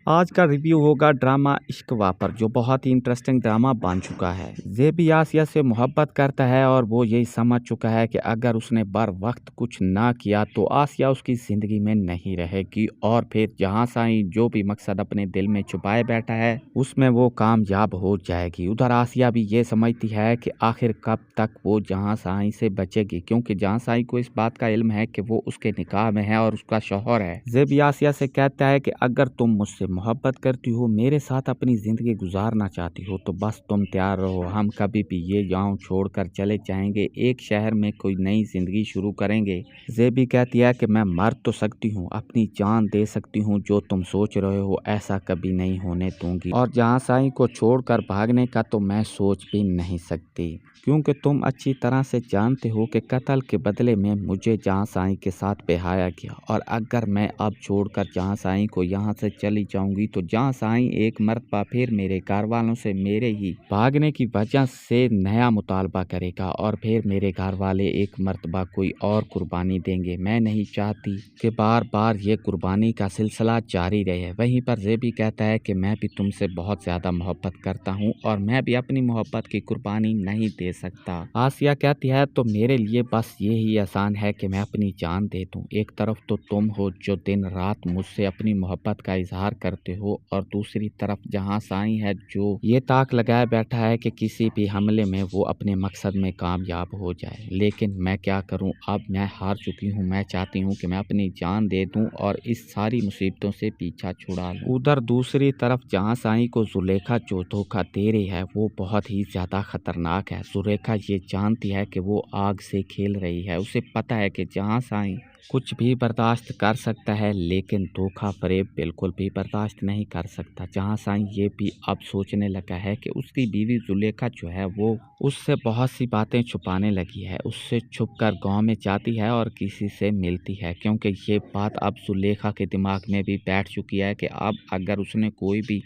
आज का रिव्यू होगा ड्रामा इश्क वापर, जो बहुत ही इंटरेस्टिंग ड्रामा बन चुका है। ज़ेबी आसिया से मोहब्बत करता है और वो यही समझ चुका है कि अगर उसने बर वक्त कुछ ना किया तो आसिया उसकी ज़िंदगी में नहीं रहेगी और फिर जहाँ साईं जो भी मकसद अपने दिल में छुपाए बैठा है उसमें वो कामयाब हो जाएगी। उधर आसिया भी ये समझती है कि आखिर कब तक वो जहाँ साईं से बचेगी, क्योंकि जहाँ साईं को इस बात का इल्म है कि वो उसके निकाह में है और उसका शौहर है। ज़ेबी आसिया से कहता है कि अगर तुम मुझसे मोहब्बत करती हो, मेरे साथ अपनी ज़िंदगी गुजारना चाहती हो, तो बस तुम तैयार रहो। हम कभी भी ये गांव छोड़कर चले जाएंगे, एक शहर में कोई नई ज़िंदगी शुरू करेंगे। ज़ेबी कहती है कि मैं मर तो सकती हूँ, अपनी जान दे सकती हूँ, जो तुम सोच रहे हो ऐसा कभी नहीं होने दूंगी। और जहाँ साईं को छोड़कर भागने का तो मैं सोच भी नहीं सकती, क्योंकि तुम अच्छी तरह से जानते हो कि कत्ल के बदले में मुझे जहाँ साईं के साथ बहाया गया, और अगर मैं अब छोड़कर जहाँ साईं को यहाँ से चली जाऊंगी तो जहाँ साईं एक मर्तबा फिर मेरे घर वालों से मेरे ही भागने की वजह से नया मुतालबा करेगा और फिर मेरे घर वाले एक मर्तबा कोई और कुर्बानी देंगे। मैं नहीं चाहती कि बार बार ये कुर्बानी का सिलसिला जारी रहे। वहीं पर ज़ेबी कहता है कि मैं भी तुमसे बहुत ज़्यादा मोहब्बत करता हूँ और मैं भी अपनी मोहब्बत की कुर्बानी नहीं दे सकता। आसिया कहती है तो मेरे लिए बस ये ही आसान है कि मैं अपनी जान दे दूं। एक तरफ तो तुम हो जो दिन रात मुझसे अपनी मोहब्बत का इजहार करते हो, और दूसरी तरफ जहां साईं है जो ये ताक लगाए बैठा है कि किसी भी हमले में वो अपने मकसद में कामयाब हो जाए। लेकिन मैं क्या करूं, अब मैं हार चुकी हूं। मैं चाहती हूं कि मैं अपनी जान दे दूं और इस सारी मुसीबतों से पीछा छुड़ा लूं। उधर दूसरी तरफ जहां साईं को जुलेखा जो धोखा दे रही है वो बहुत ही ज्यादा खतरनाक है। जुलेखा ये जानती है कि वो आग से खेल रही है। उसे पता है कि जहां साईं कुछ भी बर्दाश्त कर सकता है, लेकिन धोखा फरेब बिल्कुल भी बर्दाश्त नहीं कर सकता। जहां साईं ये भी अब सोचने लगा है कि उसकी बीवी जुलेखा जो है वो उससे बहुत सी बातें छुपाने लगी है। उससे छुपकर गांव में जाती है और किसी से मिलती है, क्योंकि ये बात अब जुलेखा के दिमाग में भी बैठ चुकी है कि अब अगर उसने कोई भी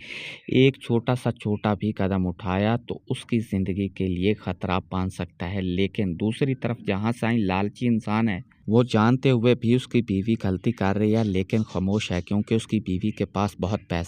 एक छोटा भी कदम उठाया तो उसकी ज़िंदगी के लिए खतरा बन सकता है। लेकिन दूसरी तरफ जहाँ साईं लालची इंसान है, वो जानते हुए भी उसकी बीवी गलती कर रही है लेकिन खामोश है, क्योंकि उसकी बीवी के पास बहुत पैसा